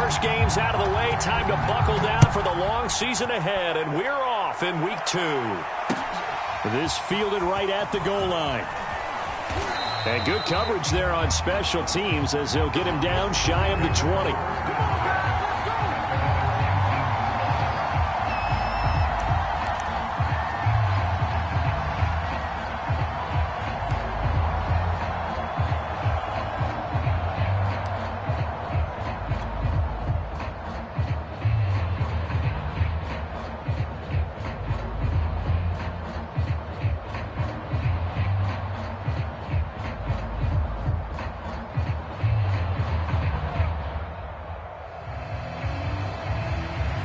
first game's out of the way. Time to buckle down for the long season ahead, and we're off in week 2. This fielded right at the goal line. And good coverage there on special teams as they'll get him down shy of the 20.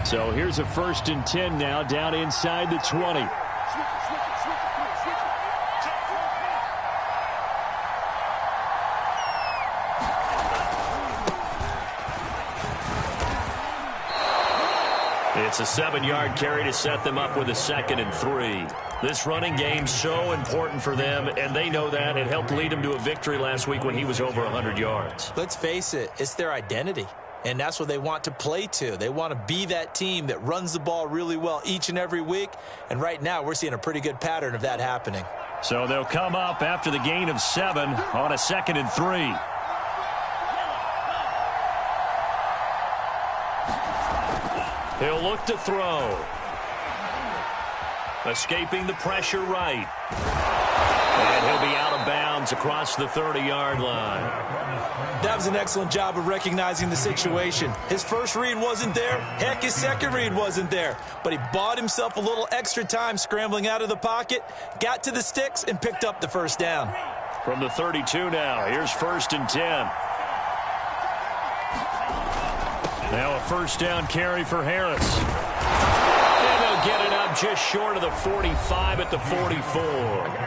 So here's a 1st and 10 now, down inside the 20. It's a 7-yard carry to set them up with a 2nd and 3. This running game's so important for them, and they know that. It helped lead them to a victory last week when he was over 100 yards. Let's face it, it's their identity. And that's what they want to play to. They want to be that team that runs the ball really well each and every week. And right now, we're seeing a pretty good pattern of that happening. So they'll come up after the gain of 7 on a 2nd and 3. He'll look to throw. Escaping the pressure right. And he'll be out of bounds across the 30-yard line. That was an excellent job of recognizing the situation. His first read wasn't there. Heck, his second read wasn't there. But he bought himself a little extra time scrambling out of the pocket, got to the sticks, and picked up the first down. From the 32 now, here's 1st and 10. Now a 1st down carry for Harris. And they'll get it up just short of the 45 at the 44.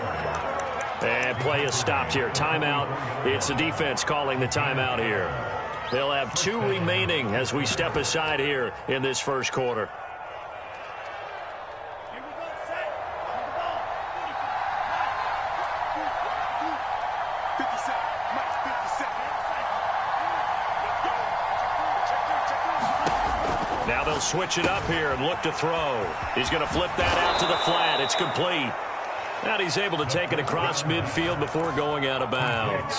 And play is stopped here. Timeout. It's the defense calling the timeout here. They'll have 2 remaining as we step aside here in this first quarter. Now they'll switch it up here and look to throw. He's going to flip that out to the flat. It's complete. And he's able to take it across midfield before going out of bounds.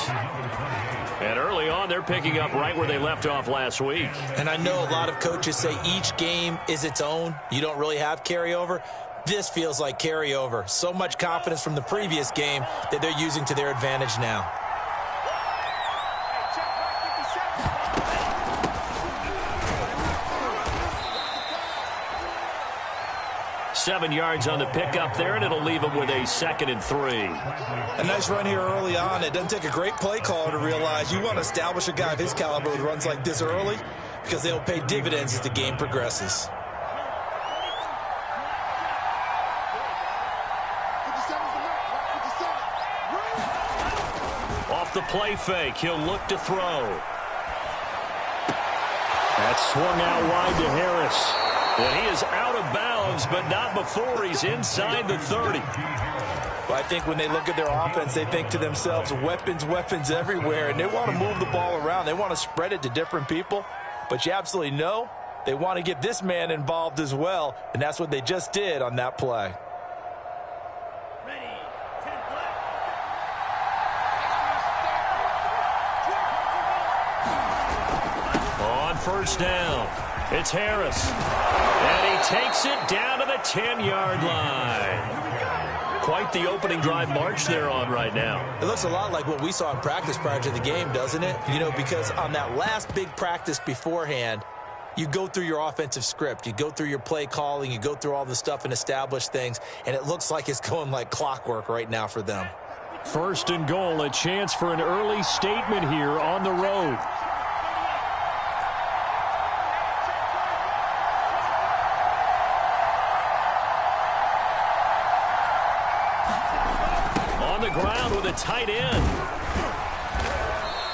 And early on, they're picking up right where they left off last week. And I know a lot of coaches say each game is its own. You don't really have carryover. This feels like carryover. So much confidence from the previous game that they're using to their advantage now. Seven yards on the pickup there, and it'll leave him with a 2nd and 3. A nice run here early on. It doesn't take a great play caller to realize you want to establish a guy of his caliber who runs like this early because they'll pay dividends as the game progresses. Off the play fake, he'll look to throw. That's swung out wide to Harris. And he is out of bounds, but not before he's inside the 30. Well, I think when they look at their offense, they think to themselves, weapons, weapons everywhere, and they want to move the ball around. They want to spread it to different people. But you absolutely know they want to get this man involved as well, and that's what they just did on that play. On 1st down, it's Harris. And he takes it down to the 10-yard line. Quite the opening drive march they're on right now. It looks a lot like what we saw in practice prior to the game, doesn't it? You know, because on that last big practice beforehand, you go through your offensive script. You go through your play calling. You go through all the stuff and establish things. And it looks like it's going like clockwork right now for them. 1st and goal, a chance for an early statement here on the road. Ground with a tight end.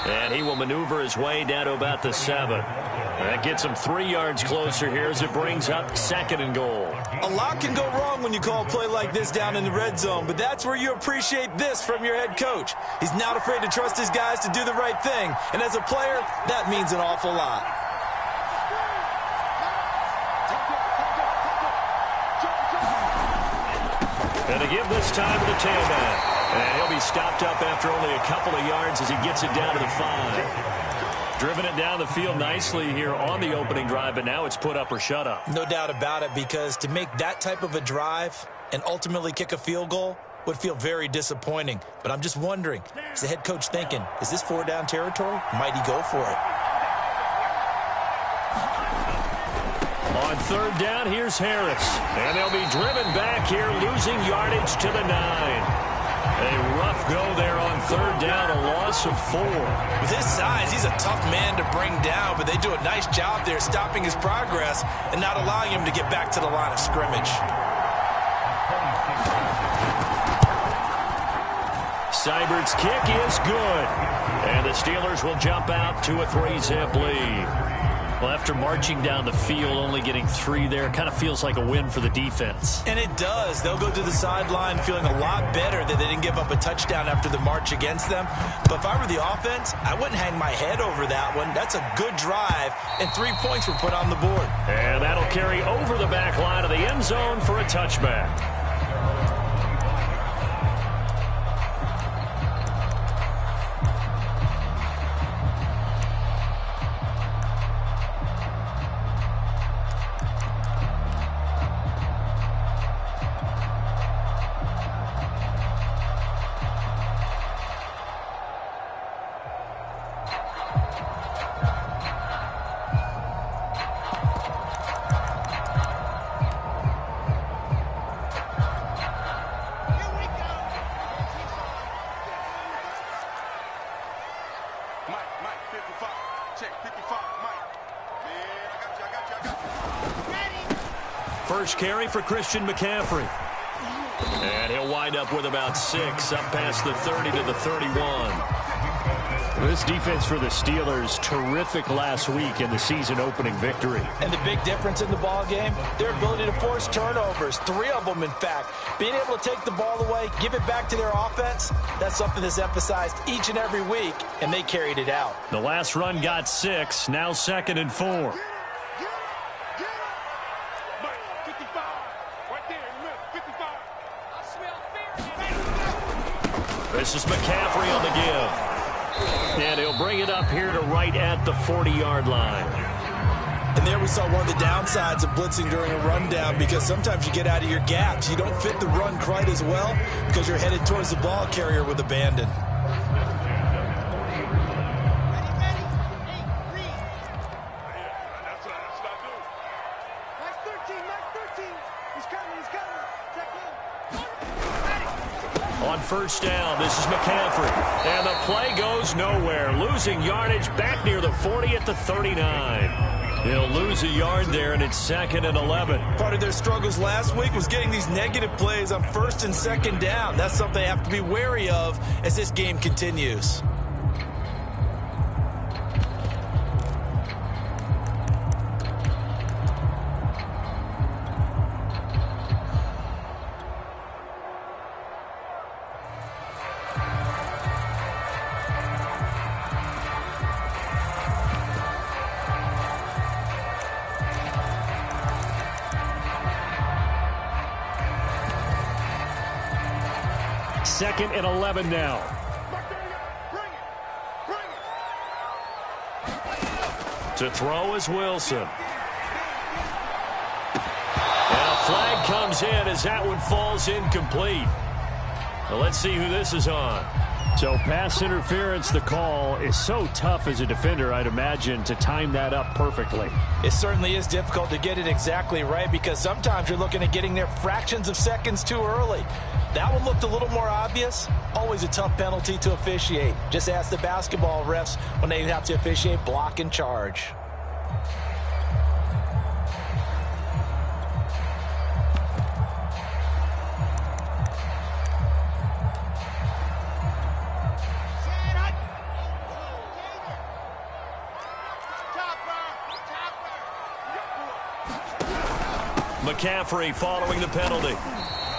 And he will maneuver his way down to about the 7. That gets him 3 yards closer here as it brings up 2nd and goal. A lot can go wrong when you call a play like this down in the red zone, but that's where you appreciate this from your head coach. He's not afraid to trust his guys to do the right thing, and as a player, that means an awful lot. And to give this time to the tailback. And he'll be stopped up after only a couple of yards as he gets it down to the 5. Driven it down the field nicely here on the opening drive, but now it's put up or shut up. No doubt about it, because to make that type of a drive and ultimately kick a field goal would feel very disappointing. But I'm just wondering, is the head coach thinking, is this 4-down territory? Might he go for it? On 3rd down, here's Harris. And they'll be driven back here, losing yardage to the 9. A rough go there on 3rd down, a loss of 4. With his size, he's a tough man to bring down, but they do a nice job there stopping his progress and not allowing him to get back to the line of scrimmage. Seibert's kick is good. And the Steelers will jump out to a 3-zip lead. Well, after marching down the field, only getting 3 there, kind of feels like a win for the defense. And it does. They'll go to the sideline feeling a lot better that they didn't give up a touchdown after the march against them. But if I were the offense, I wouldn't hang my head over that one. That's a good drive, and 3 points were put on the board. And that'll carry over the back line of the end zone for a touchback. First carry for Christian McCaffrey. And he'll wind up with about 6, up past the 30 to the 31. This defense for the Steelers, terrific last week in the season-opening victory. And the big difference in the ball game, their ability to force turnovers, 3 of them, in fact. Being able to take the ball away, give it back to their offense, that's something that's emphasized each and every week, and they carried it out. The last run got 6, now 2nd and 4. This is McCaffrey on the give. And he'll bring it up here to right at the 40-yard line. And there we saw one of the downsides of blitzing during a rundown, because sometimes you get out of your gaps. You don't fit the run quite as well because you're headed towards the ball carrier with abandon. On 1st down, this is McCaffrey. And the play goes nowhere. Losing yardage back near the 40 at the 39. He'll lose a yard there, and it's 2nd and 11. Part of their struggles last week was getting these negative plays on 1st and 2nd down. That's something they have to be wary of as this game continues. Second and 11 now. To throw is Wilson. And a flag comes in as that one falls incomplete. Well, let's see who this is on. So pass interference, the call is so tough as a defender, I'd imagine, to time that up perfectly. It certainly is difficult to get it exactly right, because sometimes you're looking at getting there fractions of seconds too early. That one looked a little more obvious. Always a tough penalty to officiate. Just ask the basketball refs when they have to officiate block and charge. McCaffrey following the penalty.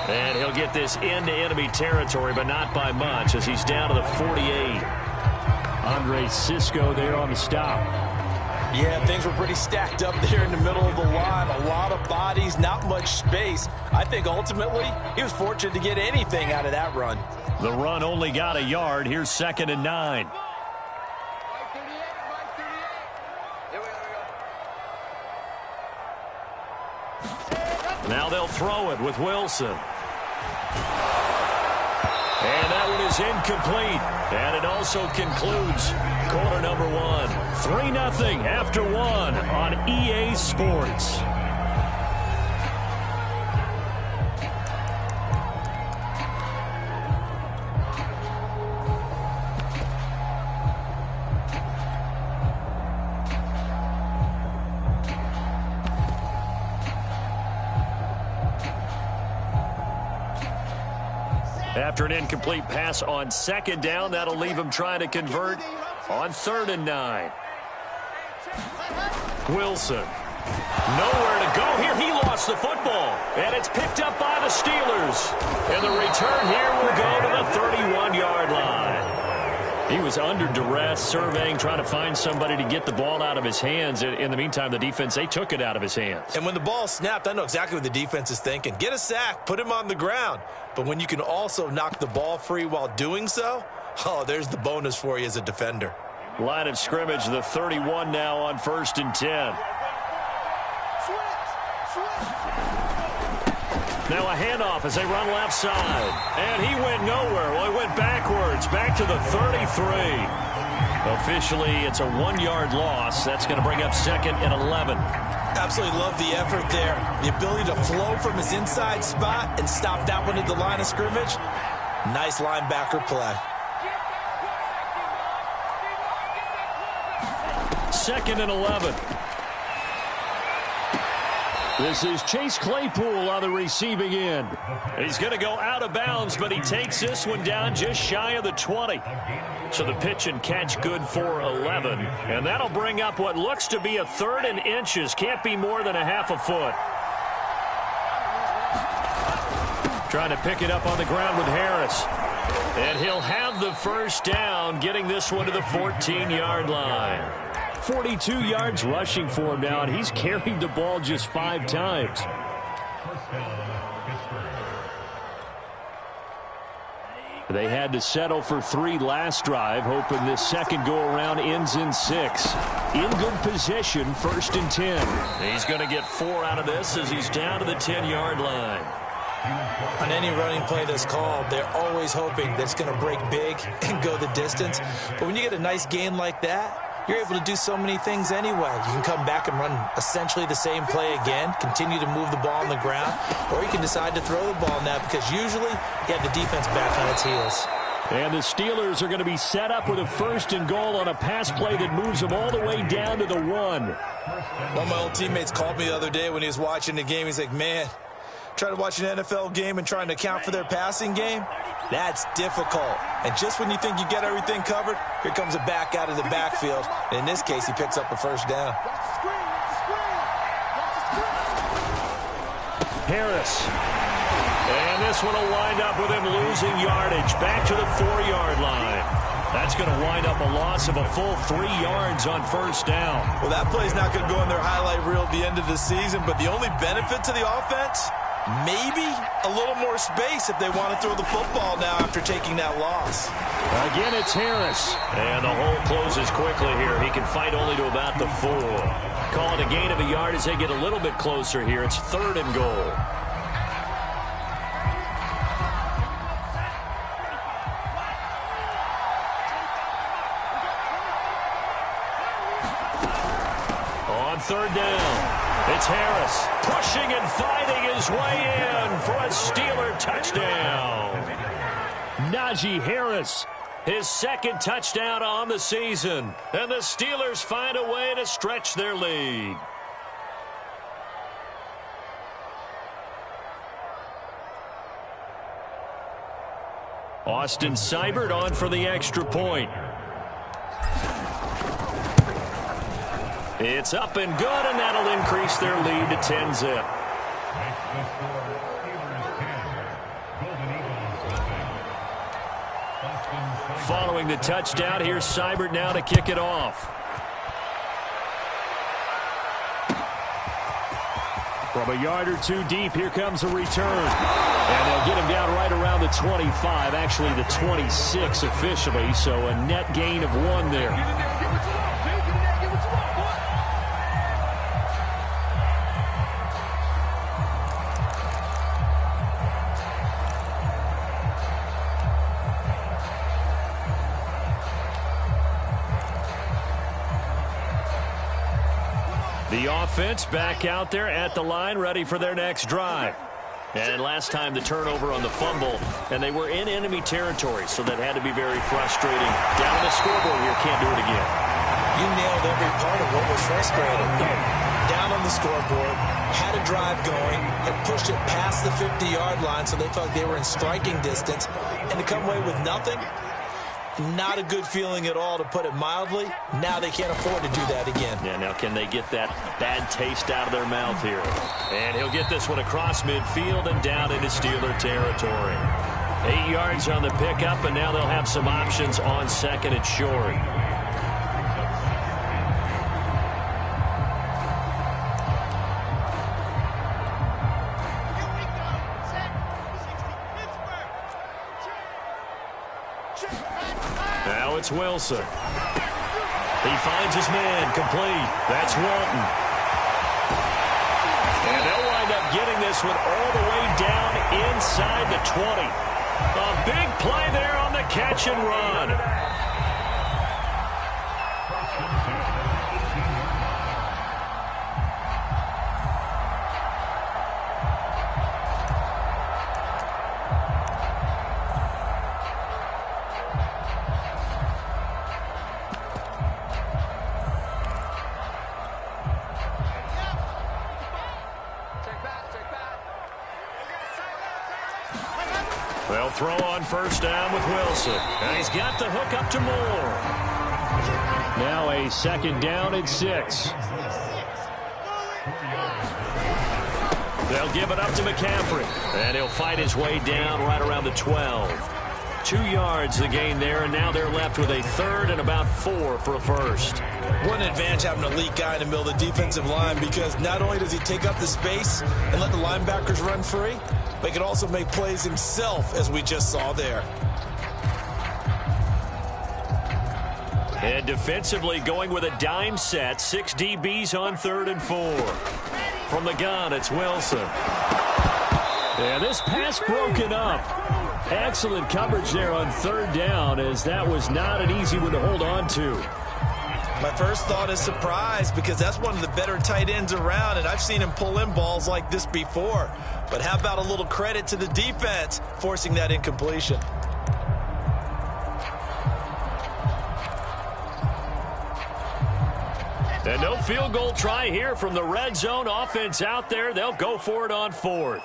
And he'll get this into enemy territory, but not by much, as he's down to the 48. Andre Sisco there on the stop. Yeah, things were pretty stacked up there in the middle of the line. A lot of bodies, not much space. I think ultimately he was fortunate to get anything out of that run. The run only got a yard. Here's 2nd and 9. Now they'll throw it with Wilson. And that one is incomplete. And it also concludes quarter number 1. 3-0 after 1 on EA Sports. After an incomplete pass on 2nd down, that'll leave him trying to convert on 3rd and 9. Wilson. Nowhere to go here. He lost the football. And it's picked up by the Steelers. And the return here will go to the 31-yard line. He was under duress, surveying, trying to find somebody to get the ball out of his hands. In the meantime, the defense, they took it out of his hands. And when the ball snapped, I know exactly what the defense is thinking. Get a sack, put him on the ground. But when you can also knock the ball free while doing so, oh, there's the bonus for you as a defender. Line of scrimmage, the 31 now on 1st and 10. Now a handoff as they run left side. And he went nowhere. Well, he went backwards, back to the 33. Officially, it's a 1-yard loss. That's going to bring up 2nd and 11. Absolutely love the effort there. The ability to flow from his inside spot and stop that one at the line of scrimmage. Nice linebacker play. 2nd and 11. This is Chase Claypool on the receiving end. He's going to go out of bounds, but he takes this one down just shy of the 20. So the pitch and catch good for 11. And that'll bring up what looks to be a 3rd and inches. Can't be more than a half a foot. Trying to pick it up on the ground with Harris. And he'll have the first down, getting this one to the 14-yard line. 42 yards rushing for him now, and he's carried the ball just 5 times. They had to settle for 3 last drive, hoping this second go-around ends in 6. In good position, 1st and 10. He's going to get 4 out of this as he's down to the 10-yard line. On any running play that's called, they're always hoping that it's going to break big and go the distance. But when you get a nice gain like that, you're able to do so many things anyway. You can come back and run essentially the same play again, continue to move the ball on the ground, or you can decide to throw the ball now because usually you have the defense back on its heels. And the Steelers are going to be set up with a 1st and goal on a pass play that moves them all the way down to the 1. One of my old teammates called me the other day when he was watching the game. He's like, man, trying to watch an NFL game and trying to account for their passing game, that's difficult. And just when you think you get everything covered, here comes a back out of the backfield. And in this case, he picks up a 1st down. Harris. And this one will wind up with him losing yardage back to the 4-yard line. That's going to wind up a loss of a full 3 yards on 1st down. Well, that play's not going to go in their highlight reel at the end of the season, but the only benefit to the offense, maybe a little more space if they want to throw the football now after taking that loss. Again, it's Harris. And the hole closes quickly here. He can fight only to about the 4. Call it a gain of a yard as they get a little bit closer here. It's 3rd and goal. On 3rd down. It's Harris pushing and fighting his way in for a Steeler touchdown. Najee Harris, his 2nd touchdown on the season. And the Steelers find a way to stretch their lead. Austin Seibert on for the extra point. It's up and good, and that'll increase their lead to 10-zip. Following the touchdown, here's Seibert now to kick it off. From a yard or two deep, here comes a return. And they'll get him down right around the 25, actually the 26 officially, so a net gain of 1 there. The offense back out there at the line, ready for their next drive. And last time the turnover on the fumble, and they were in enemy territory, so that had to be very frustrating. Down on the scoreboard here, can't do it again. You nailed every part of what was frustrating. Down on the scoreboard, had a drive going, had pushed it past the 50-yard line, so they felt like they were in striking distance, and to come away with nothing, not a good feeling at all, to put it mildly. Now they can't afford to do that again. Yeah, now can they get that bad taste out of their mouth here? And he'll get this one across midfield and down into Steeler territory. 8 yards on the pickup, and now they'll have some options on second and short. Now it's Wilson. He finds his man, complete. That's Walton. And they'll wind up getting this one all the way down inside the 20. A big play there on the catch and run. They'll throw on first down with Wilson. And he's got the hook up to Moore. Now a second down and 6. They'll give it up to McCaffrey. And he'll fight his way down right around the 12. 2 yards the gain there, and now they're left with a third and about 4 for a first. What an advantage having an elite guy in the middle of the defensive line, because not only does he take up the space and let the linebackers run free, but he can also make plays himself, as we just saw there. And defensively going with a dime set, 6 DBs on 3rd and 4. From the gun, it's Wilson. And this pass broken up. Excellent coverage there on 3rd down, as that was not an easy one to hold on to. My first thought is surprise, because that's one of the better tight ends around, and I've seen him pull in balls like this before. But how about a little credit to the defense forcing that incompletion? And no field goal try here from the red zone offense out there. They'll go for it on 4th.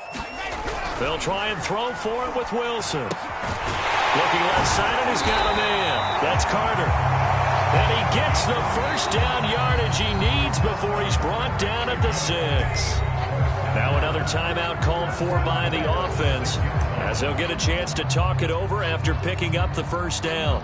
They'll try and throw for it with Wilson. Looking left side, and he's got a man. That's Carter. And he gets the first down yardage he needs before he's brought down at the 6. Now another timeout called for by the offense, as they'll get a chance to talk it over after picking up the first down.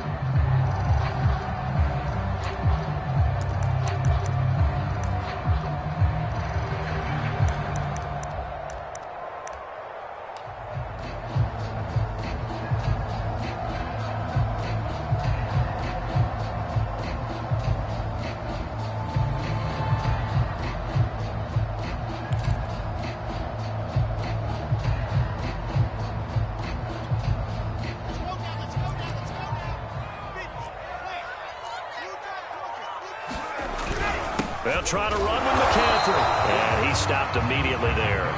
They'll try to run with McCaffrey. And he stopped immediately there.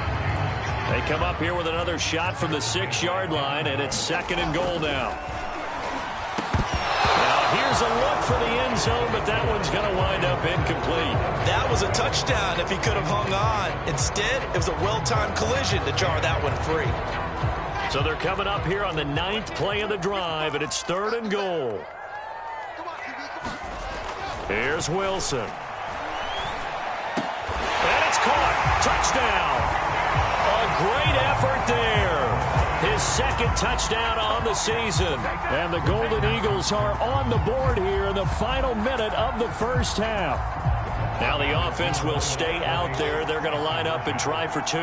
They come up here with another shot from the 6-yard line, and it's 2nd and goal now. Now here's a look for the end zone, but that one's going to wind up incomplete. That was a touchdown if he could have hung on. Instead, it was a well-timed collision to jar that one free. So they're coming up here on the 9th play of the drive, and it's 3rd and goal. Here's Wilson. And it's caught. Touchdown. A great effort there. His 2nd touchdown on the season. And the Golden Eagles are on the board here in the final minute of the first half. Now the offense will stay out there. They're going to line up and try for 2.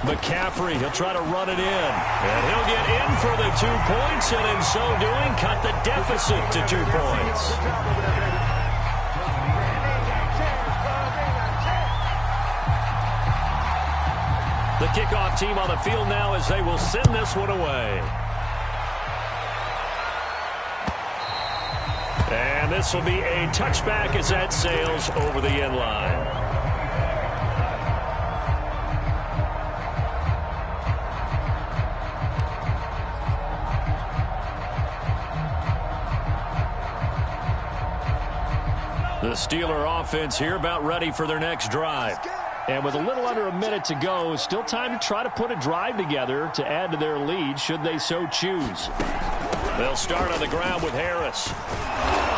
McCaffrey, he'll try to run it in. And he'll get in for the 2 points, and in so doing, cut the deficit to 2 points. The kickoff team on the field now as they will send this one away. And this will be a touchback as that sails over the end line. The Steeler offense here about ready for their next drive. And with a little under a minute to go, still time to try to put a drive together to add to their lead should they so choose. They'll start on the ground with Harris.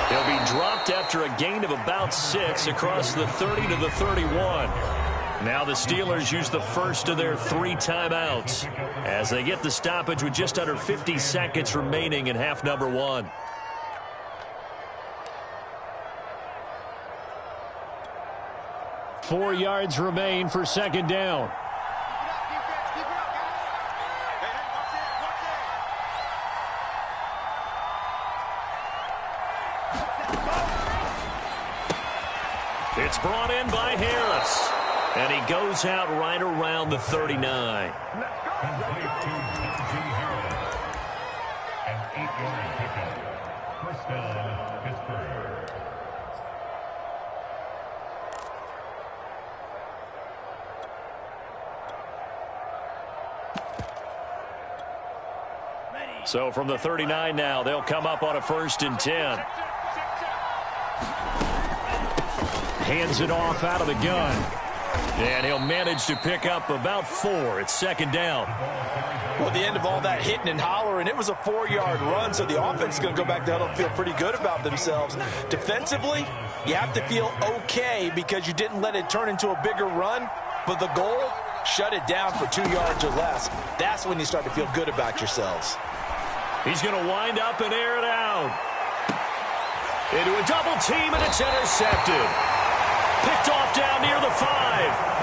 He'll be dropped after a gain of about 6 across the 30 to the 31. Now the Steelers use the first of their 3 timeouts as they get the stoppage with just under 50 seconds remaining in half number 1. Four yards remain for second down. It's brought in by Harris. And he goes out right around the 39. So from the 39 now, they'll come up on a 1st and 10. Hands it off out of the gun. And he'll manage to pick up about 4. It's second down. Well, at the end of all that hitting and hollering, it was a 4-yard run, so the offense is going to go back down and feel pretty good about themselves. Defensively, you have to feel okay because you didn't let it turn into a bigger run, but the goal, shut it down for 2 yards or less. That's when you start to feel good about yourselves. He's going to wind up and air it out. Into a double team, and it's intercepted. Picked off down near the 5.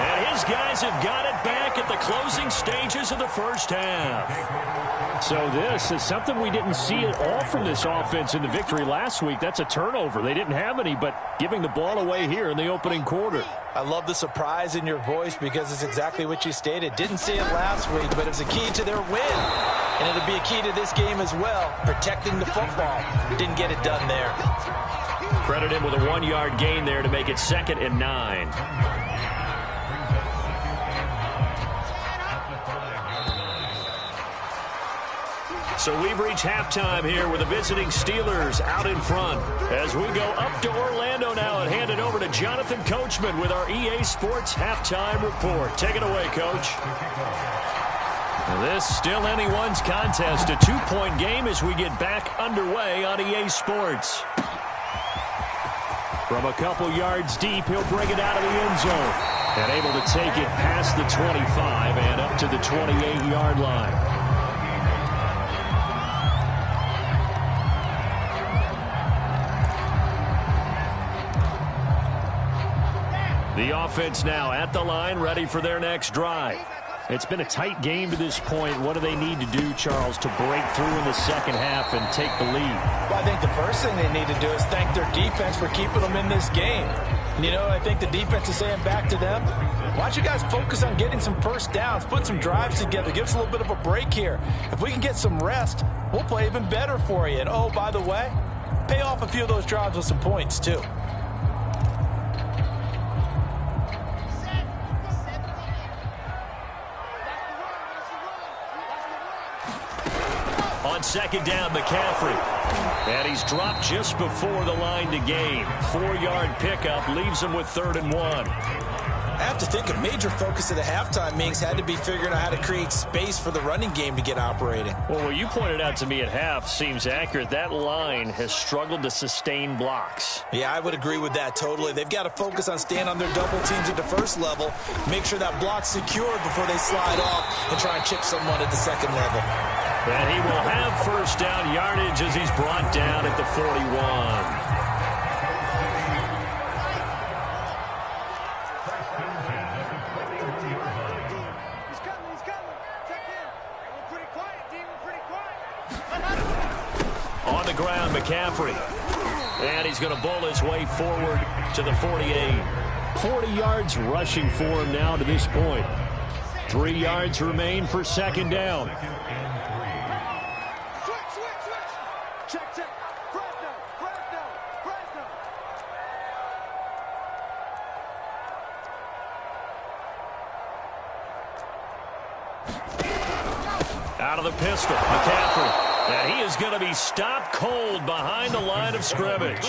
And his guys have got it back at the closing stages of the first half. So this is something we didn't see at all from this offense in the victory last week. That's a turnover. They didn't have any, but giving the ball away here in the opening quarter. I love the surprise in your voice because it's exactly what you stated. Didn't see it last week, but it was a key to their win. And it'll be a key to this game as well, protecting the football. Didn't get it done there. Credit him with a 1-yard gain there to make it 2nd and 9. So we've reached halftime here with the visiting Steelers out in front. As we go up to Orlando now and hand it over to Jonathan Coachman with our EA Sports Halftime Report. Take it away, Coach. This still anyone's contest, a 2-point game as we get back underway on EA Sports. From a couple yards deep, he'll bring it out of the end zone. And able to take it past the 25 and up to the 28-yard line. The offense now at the line, ready for their next drive. It's been a tight game to this point. What do they need to do, Charles, to break through in the second half and take the lead? Well, I think the first thing they need to do is thank their defense for keeping them in this game. You know, I think the defense is saying back to them, why don't you guys focus on getting some first downs, put some drives together, give us a little bit of a break here. If we can get some rest, we'll play even better for you. And, oh, by the way, pay off a few of those drives with some points, too. On second down, McCaffrey. And he's dropped just before the line to gain. 4-yard pickup leaves him with 3rd and 1. I have to think a major focus of the halftime meetings had to be figuring out how to create space for the running game to get operating. Well, what you pointed out to me at half seems accurate. That line has struggled to sustain blocks. Yeah, I would agree with that totally. They've got to focus on staying on their double teams at the first level, make sure that block's secured before they slide off and try and chip someone at the second level. And he will have first down yardage as he's brought down at the 41. On the ground, McCaffrey. And he's going to bull his way forward to the 48. 40 yards rushing for him now to this point. 3 yards remain for second down. Out of the pistol, McCaffrey. And he is going to be stopped cold behind the line of scrimmage.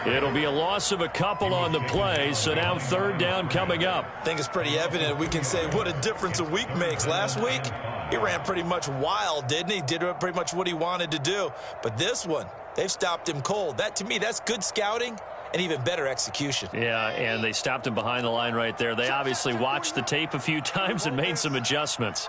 It'll be a loss of a couple on the play, so now third down coming up. I think it's pretty evident. We can say what a difference a week makes. Last week, he ran pretty much wild, didn't he? Did pretty much what he wanted to do. But this one, they've stopped him cold. That, to me, that's good scouting and even better execution. Yeah, and they stopped him behind the line right there. They obviously watched the tape a few times and made some adjustments.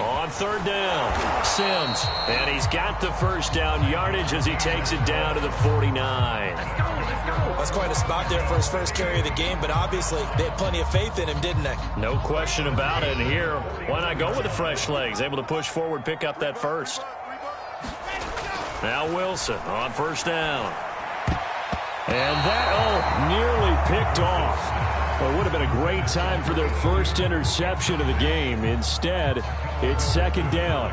On third down, Sims. And he's got the first down yardage as he takes it down to the 49. That's quite a spot there for his first carry of the game, but obviously they had plenty of faith in him, didn't they? No question about it. And here, why not go with the fresh legs? Able to push forward, pick up that first. Now Wilson on first down. And that, nearly picked off. Well, it would have been a great time for their first interception of the game. Instead, it's second down.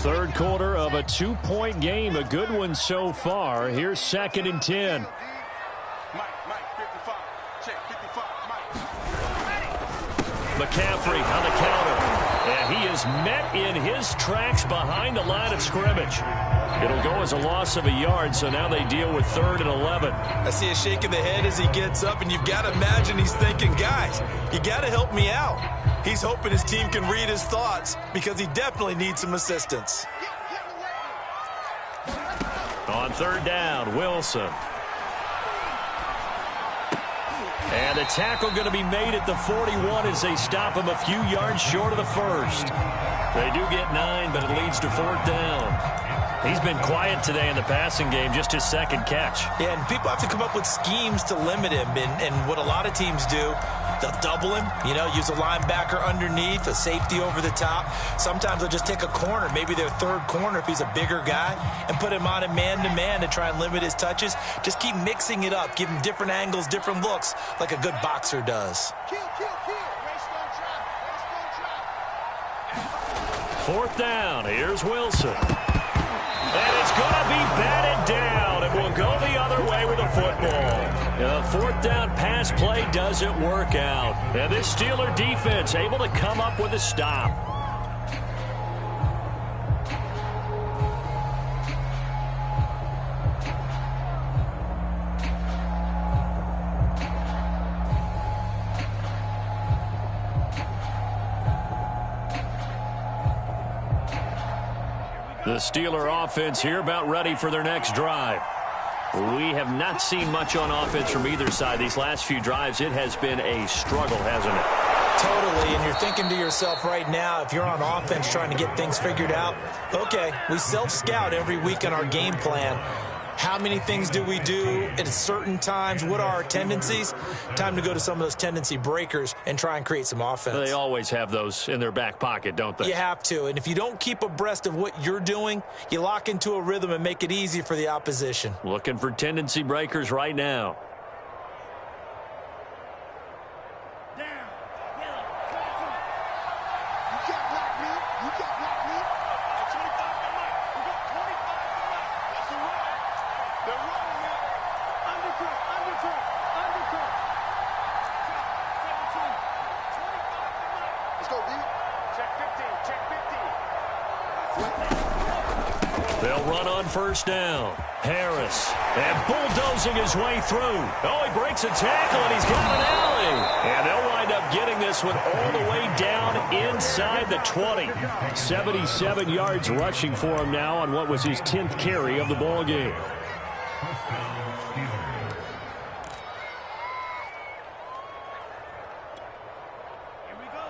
Third quarter of a 2-point game, a good one so far. Here's second and 10. McCaffrey on the counter. And he is met in his tracks behind the line of scrimmage. It'll go as a loss of a yard, so now they deal with third and 11. I see a shake of the head as he gets up, and you've got to imagine he's thinking, guys, you got to help me out. He's hoping his team can read his thoughts because he definitely needs some assistance. On third down, Wilson. And the tackle going to be made at the 41 as they stop him a few yards short of the first. They do get 9, but it leads to fourth down. He's been quiet today in the passing game, just his second catch. Yeah, and people have to come up with schemes to limit him. And what a lot of teams do, they'll double him, use a linebacker underneath, a safety over the top. Sometimes they'll just take a corner, maybe their third corner if he's a bigger guy, and put him on a man-to-man to try and limit his touches. Just keep mixing it up, give him different angles, different looks, like a good boxer does. Fourth down, here's Wilson. And it's going to be batted down. It will go the other way with the football. The fourth down pass play doesn't work out. And this Steeler defense able to come up with a stop. The Steeler offense here about ready for their next drive. We have not seen much on offense from either side. These last few drives, it has been a struggle, hasn't it? Totally, and you're thinking to yourself right now, if you're on offense trying to get things figured out, okay, we self-scout every week in our game plan. How many things do we do at certain times? What are our tendencies? Time to go to some of those tendency breakers and try and create some offense. They always have those in their back pocket, don't they? You have to, and if you don't keep abreast of what you're doing, you lock into a rhythm and make it easy for the opposition. Looking for tendency breakers right now. They'll run on first down. Harris, and bulldozing his way through. Oh, he breaks a tackle, and he's got an alley. And they'll wind up getting this one all the way down inside the 20. 77 yards rushing for him now on what was his 10th carry of the ball game.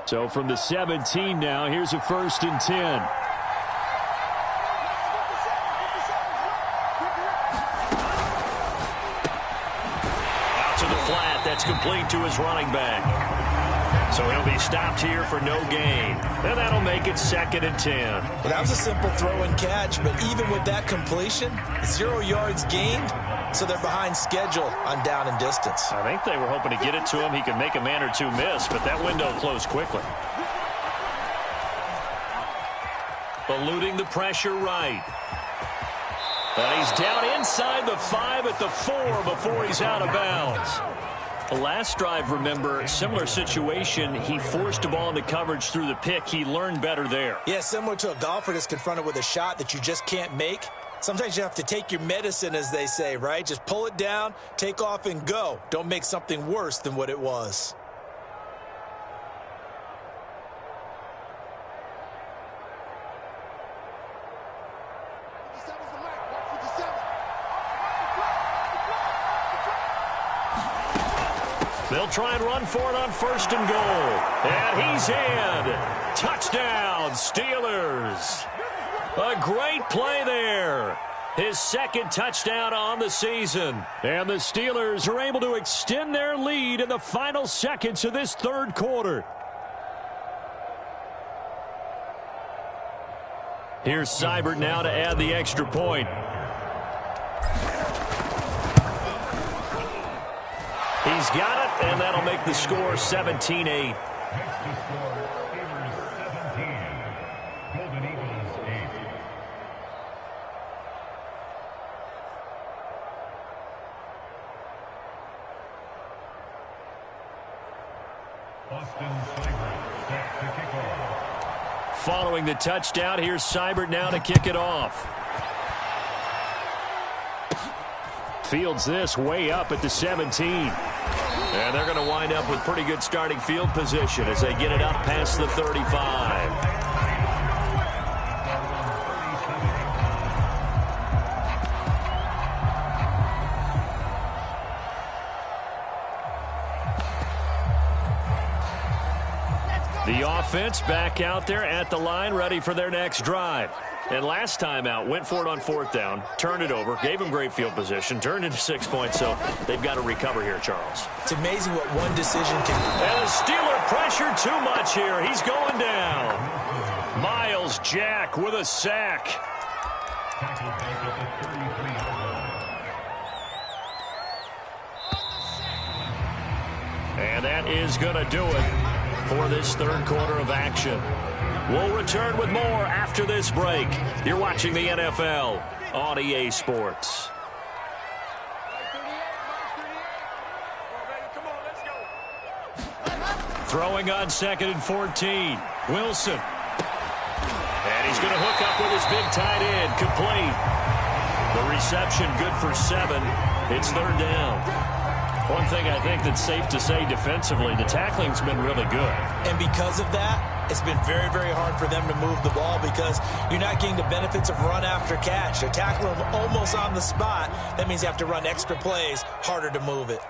So from the 17 now, here's a 1st and 10. Out to the flat. That's complete to his running back. So he'll be stopped here for no gain. And that'll make it 2nd and 10. Well, that was a simple throw and catch, but even with that completion, 0 yards gained, so they're behind schedule on down and distance. I think they were hoping to get it to him. He could make a man or two miss, but that window closed quickly. Eluding the pressure right. And he's down inside the 5 at the 4 before he's out of bounds. The last drive, remember, similar situation. He forced a ball into coverage through the pick. He learned better there. Yeah, similar to a golfer that's confronted with a shot that you just can't make. Sometimes you have to take your medicine, as they say, right? Just pull it down, take off, and go. Don't make something worse than what it was. They'll try and run for it on 1st and goal. And he's in. Touchdown, Steelers. A great play there. His 2nd touchdown on the season. And the Steelers are able to extend their lead in the final seconds of this 3rd quarter. Here's Seibert now to add the extra point. He's got it, and that'll make the score 17-8. Following the touchdown, here's Seibert now to kick it off. Fields this way up at the 17. And they're going to wind up with pretty good starting field position as they get it up past the 35. The offense back out there at the line, ready for their next drive. And last time out, went for it on 4th down, turned it over, gave them great field position, turned into 6 points, so they've got to recover here, Charles. It's amazing what one decision can do. And the Steeler pressure too much here. He's going down. Miles Jack with a sack. And that is going to do it for this 3rd quarter of action. We'll return with more after this break. You're watching the NFL on EA Sports. Throwing on 2nd and 14. Wilson. And he's going to hook up with his big tight end. Complete. The reception good for 7. It's 3rd down. One thing I think that's safe to say defensively, the tackling's been really good. And because of that, it's been very, very hard for them to move the ball because you're not getting the benefits of run after catch. They're tackling them almost on the spot. That means you have to run extra plays, harder to move it.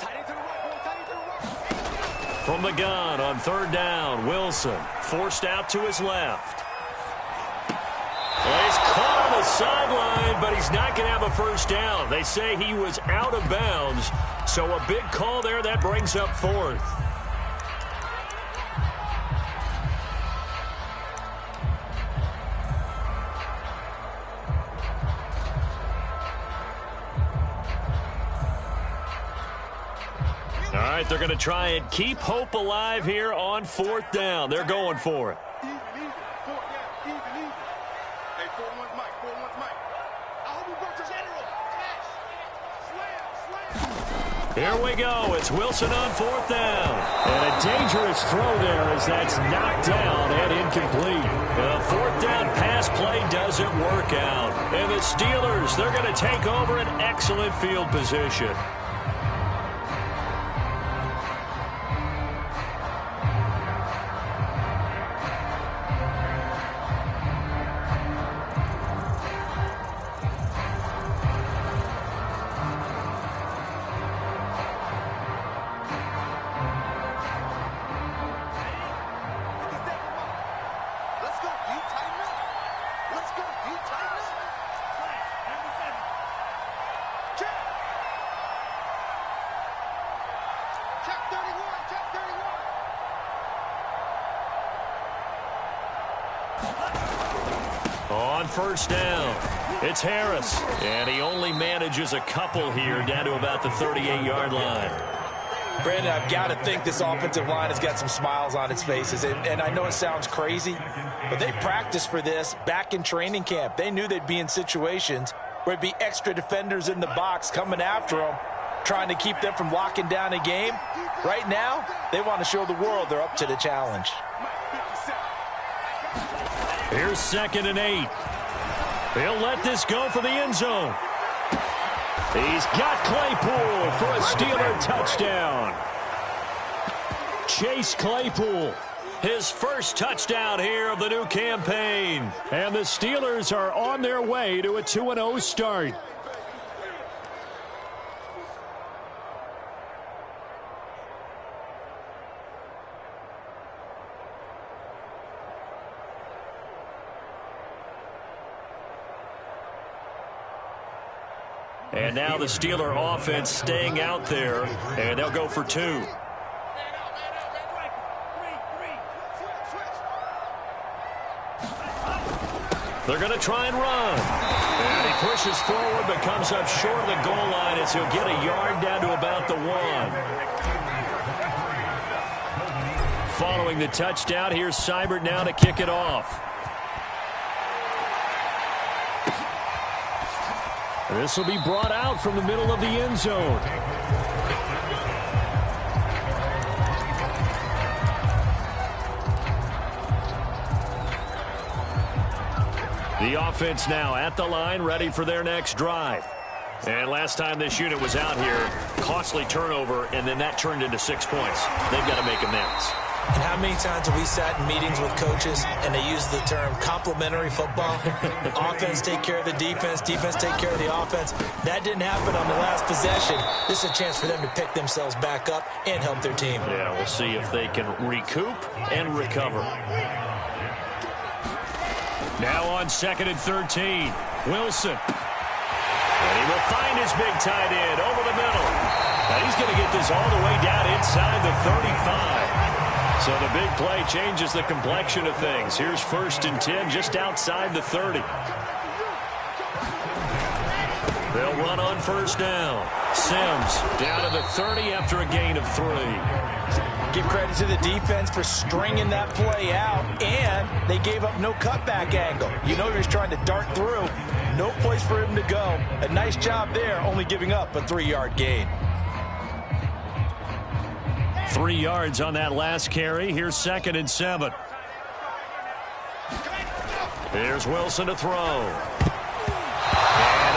From the gun on 3rd down, Wilson forced out to his left. Well, he's caught on the sideline, but he's not going to have a 1st down. They say he was out of bounds, so a big call there. That brings up 4th. All right, they're going to try and keep hope alive here on 4th down. They're going for it. Here we go. It's Wilson on 4th down. And a dangerous throw there as that's knocked down and incomplete. The 4th down pass play doesn't work out. And the Steelers, they're going to take over an excellent field position. On first down, it's Harris. And he only manages a couple here down to about the 38-yard line. Brandon, I've got to think this offensive line has got some smiles on its faces. And I know it sounds crazy, but they practiced for this back in training camp. They knew they'd be in situations where there'd be extra defenders in the box coming after them, trying to keep them from locking down a game. Right now, they want to show the world they're up to the challenge. Here's 2nd and 8. He'll let this go for the end zone. He's got Claypool for a Steeler touchdown. Chase Claypool, his first touchdown here of the new campaign. And the Steelers are on their way to a 2-0 start. And now the Steeler offense staying out there, and they'll go for 2. They're going to try and run. And he pushes forward but comes up short of the goal line as he'll get a yard down to about the 1. Following the touchdown, here's Seibert now to kick it off. This will be brought out from the middle of the end zone. The offense now at the line, ready for their next drive. And last time this unit was out here, costly turnover, and then that turned into 6 points. They've got to make amends. And how many times have we sat in meetings with coaches and they use the term complementary football? Offense take care of the defense, defense take care of the offense. That didn't happen on the last possession. This is a chance for them to pick themselves back up and help their team. Yeah, we'll see if they can recoup and recover. Now on 2nd and 13, Wilson. And he will find his big tight end over the middle. And he's going to get this all the way down inside the 35. So the big play changes the complexion of things. Here's 1st and 10 just outside the 30. They'll run on first down. Sims down to the 30 after a gain of 3. Give credit to the defense for stringing that play out, and they gave up no cutback angle. You know he was trying to dart through. No place for him to go. A nice job there, only giving up a 3-yard gain. 3 yards on that last carry. Here's 2nd and 7. Here's Wilson to throw. And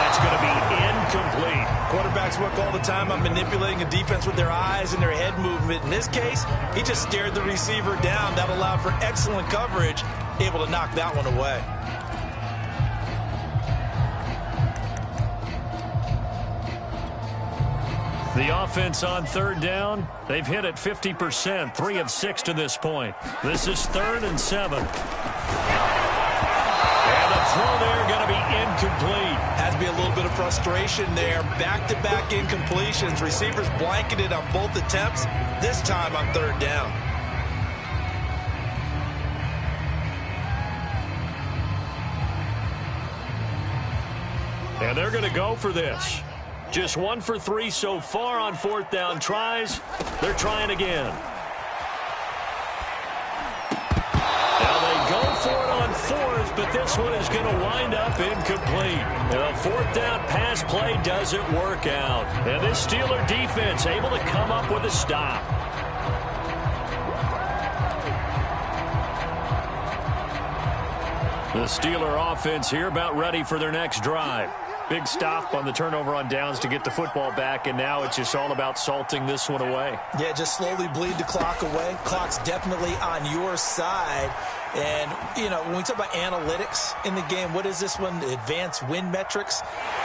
that's going to be incomplete. Quarterbacks work all the time on manipulating a defense with their eyes and their head movement. In this case, he just stared the receiver down. That allowed for excellent coverage, able to knock that one away. The offense on 3rd down, they've hit it 50%, 3 of 6 to this point. This is 3rd and 7. And the throw there going to be incomplete. Has to be a little bit of frustration there. Back-to-back incompletions. Receivers blanketed on both attempts, this time on 3rd down. And they're going to go for this. Just 1 for 3 so far on 4th down tries. They're trying again. Now they go for it on 4th, but this one is going to wind up incomplete. The 4th down pass play doesn't work out. And this Steeler defense able to come up with a stop. The Steeler offense here about ready for their next drive. Big stop on the turnover on downs to get the football back, and now it's just all about salting this one away. Yeah, just slowly bleed the clock away. Clock's definitely on your side. And, you know, when we talk about analytics in the game, what is this one? Advanced win metrics?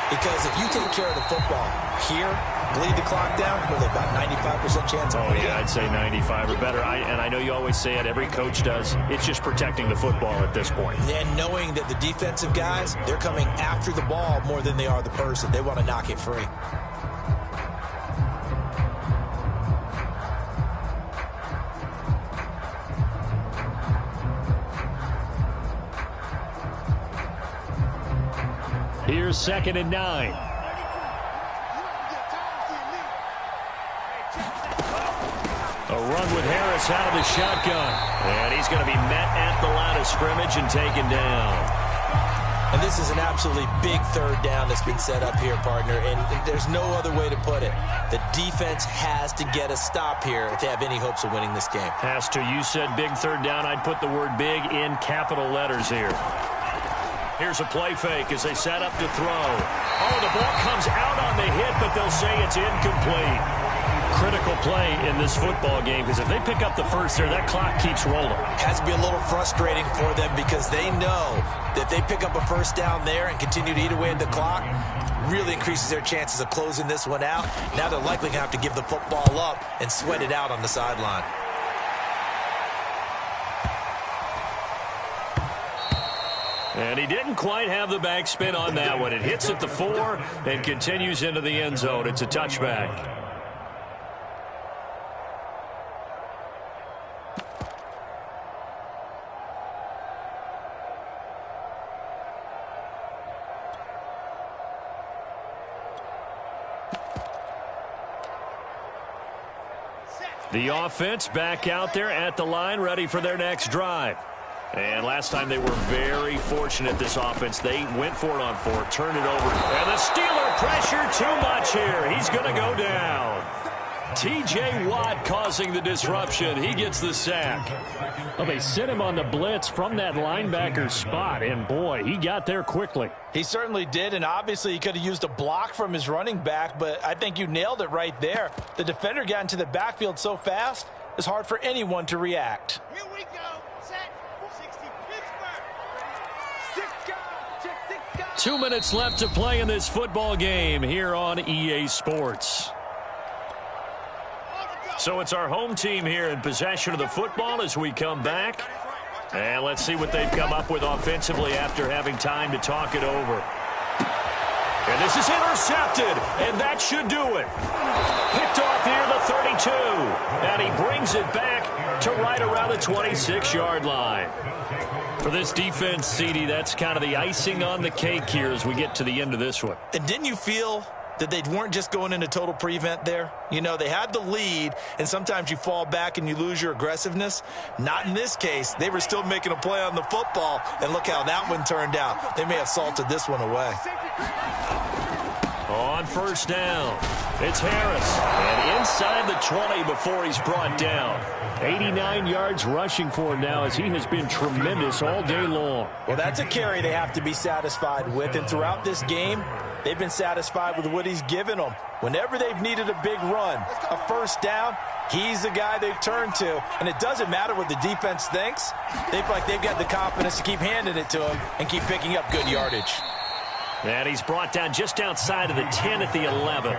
Because if you take care of the football here, bleed the clock down, with about 95% chance of winning. Oh, yeah, I'd say 95 or better. And I know you always say it, every coach does. It's just protecting the football at this point. And knowing that the defensive guys, they're coming after the ball more than they are the person. They want to knock it free. Here's 2nd and 9. A run with Harris out of the shotgun. And he's going to be met at the line of scrimmage and taken down. And this is an absolutely big 3rd down that's been set up here, partner, and there's no other way to put it. The defense has to get a stop here if they have any hopes of winning this game. Has to. You said big 3rd down. I'd put the word big in capital letters here. Here's a play fake as they set up to throw. Oh, the ball comes out on the hit, but they'll say it's incomplete. Critical play in this football game because if they pick up the first there, that clock keeps rolling. Has to be a little frustrating for them because they know that if they pick up a first down there and continue to eat away at the clock, really increases their chances of closing this one out. Now they're likely going to have to give the football up and sweat it out on the sideline. And he didn't quite have the backspin on that one. It hits at the 4 and continues into the end zone. It's a touchback. The offense back out there at the line, ready for their next drive. And last time they were very fortunate, this offense. They went for it on 4, turned it over. And the Steeler pressure too much here. He's going to go down. T.J. Watt causing the disruption. He gets the sack. Well, they sent him on the blitz from that linebacker spot, and boy, he got there quickly. He certainly did, and obviously he could have used a block from his running back, but I think you nailed it right there. The defender got into the backfield so fast, it's hard for anyone to react. Here we go. Set. 60 Pittsburgh. 2 minutes left to play in this football game here on EA Sports. So it's our home team here in possession of the football as we come back. And let's see what they've come up with offensively after having time to talk it over. And this is intercepted, and that should do it. Picked off here the 32. And he brings it back to right around the 26-yard line. For this defense, CD, that's kind of the icing on the cake here as we get to the end of this one. And didn't you feel that they weren't just going into total prevent there? You know, they had the lead, and sometimes you fall back and you lose your aggressiveness. Not in this case. They were still making a play on the football, and look how that one turned out. They may have salted this one away. On first down, it's Harris. And inside the 20 before he's brought down. 89 yards rushing for him now as he has been tremendous all day long. Well, that's a carry they have to be satisfied with, and throughout this game, they've been satisfied with what he's given them. Whenever they've needed a big run, a first down, he's the guy they've turned to. And it doesn't matter what the defense thinks. They feel like they've got the confidence to keep handing it to him and keep picking up good yardage. And he's brought down just outside of the 10 at the 11.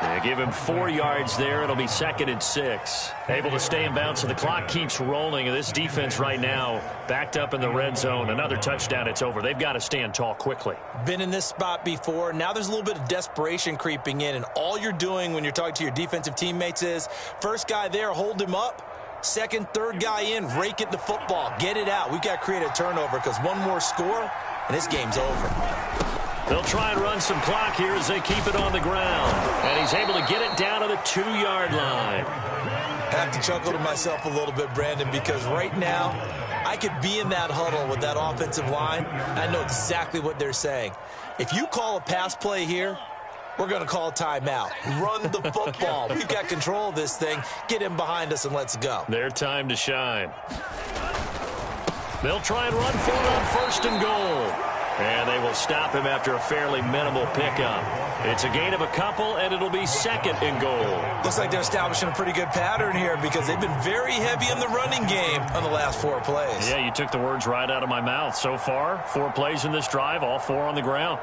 They give him 4 yards there. It'll be 2nd and 6. Able to stay in bounds, so the clock keeps rolling. And this defense right now backed up in the red zone. Another touchdown, it's over. They've got to stand tall quickly. Been in this spot before. Now there's a little bit of desperation creeping in. And all you're doing when you're talking to your defensive teammates is, first guy there, hold him up. Second, third guy in, rake at the football. Get it out. We've got to create a turnover because one more score, and this game's over. They'll try and run some clock here as they keep it on the ground. And he's able to get it down to the 2-yard line. I have to chuckle to myself a little bit, Brandon, because right now I could be in that huddle with that offensive line. I know exactly what they're saying. If you call a pass play here, we're going to call a timeout. Run the football. We've got control of this thing. Get him behind us and let's go. Their time to shine. They'll try and run for it on 1st and goal. And they will stop him after a fairly minimal pickup. It's a gain of a couple, and it'll be 2nd and goal. Looks like they're establishing a pretty good pattern here because they've been very heavy in the running game on the last 4 plays. Yeah, you took the words right out of my mouth. So far, 4 plays in this drive, all 4 on the ground.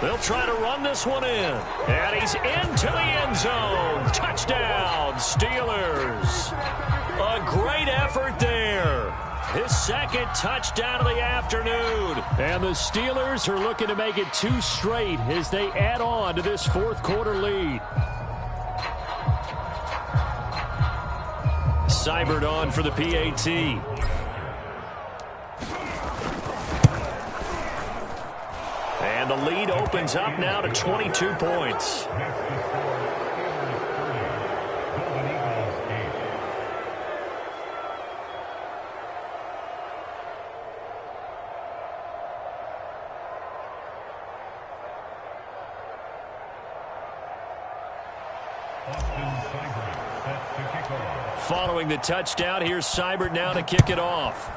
They'll try to run this one in. And he's into the end zone. Touchdown, Steelers. A great effort there. His 2nd touchdown of the afternoon. And the Steelers are looking to make it 2 straight as they add on to this 4th quarter lead. Seibert on for the PAT. And the lead opens up now to 22 points. Following the touchdown, here's Seibert now to kick it off.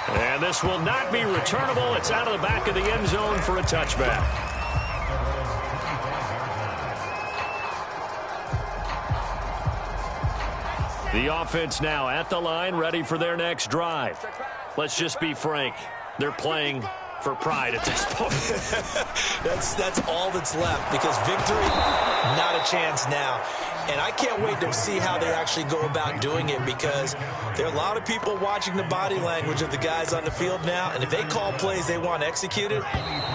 And this will not be returnable. It's out of the back of the end zone for a touchback. The offense now at the line, ready for their next drive. Let's just be frank. They're playing for pride at this point. That's all that's left, because victory, not a chance now. And I can't wait to see how they actually go about doing it, because there are a lot of people watching the body language of the guys on the field now, and if they call plays they want executed,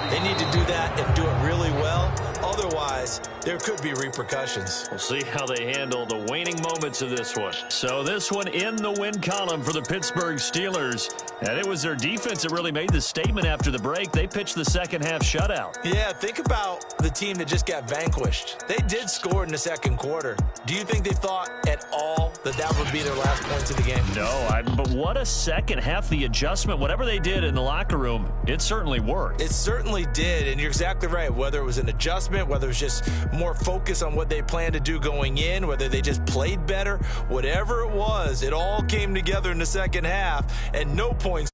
they need to do that and do it really well. Otherwise, there could be repercussions. We'll see how they handle the waning moments of this one. So this one in the win column for the Pittsburgh Steelers. And it was their defense that really made the statement after the break. They pitched the second half shutout. Yeah, think about the team that just got vanquished. They did score in the second quarter. Do you think they thought at all that that would be their last points of the game? No, but what a second half. The adjustment, whatever they did in the locker room, it certainly worked. It certainly did, and you're exactly right. Whether it was an adjustment, whether it was just more focus on what they planned to do going in, whether they just played better, whatever it was, it all came together in the second half, and no points